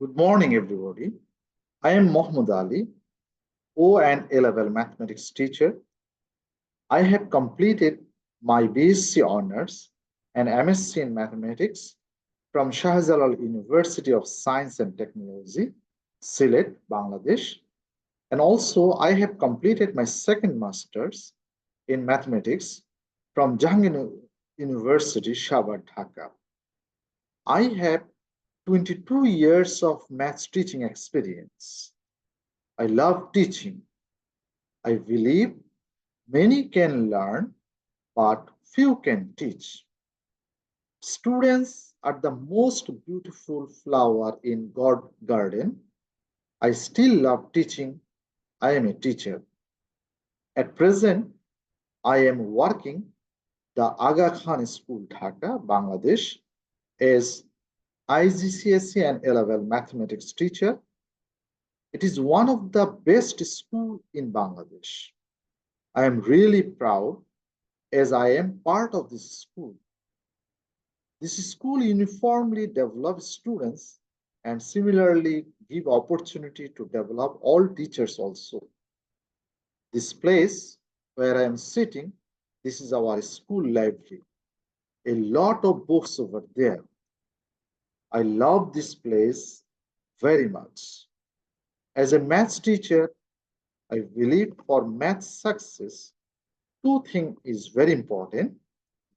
Good morning, everybody. I am Mohammed Ali, O and A level mathematics teacher. I have completed my BSc honors and MSc in mathematics from Shahjalal University of Science and Technology, Sylhet, Bangladesh. And also, I have completed my second master's in mathematics from Jahangir University, Sabar, Dhaka. I have 22 years of maths teaching experience. I love teaching. I believe many can learn, but few can teach. Students are the most beautiful flower in God's garden. I still love teaching. I am a teacher. At present, I am working the Aga Khan School, Dhaka, Bangladesh, as IGCSE and A-level mathematics teacher. It is one of the best schools in Bangladesh. I am really proud as I am part of this school. This school uniformly develops students and similarly give opportunity to develop all teachers also. This place where I am sitting, this is our school library. A lot of books over there. I love this place very much. As a maths teacher, I believe for maths success, two things is very important.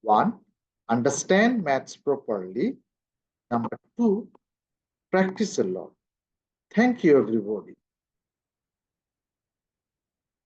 One, understand maths properly. Number two, practice a lot. Thank you, everybody.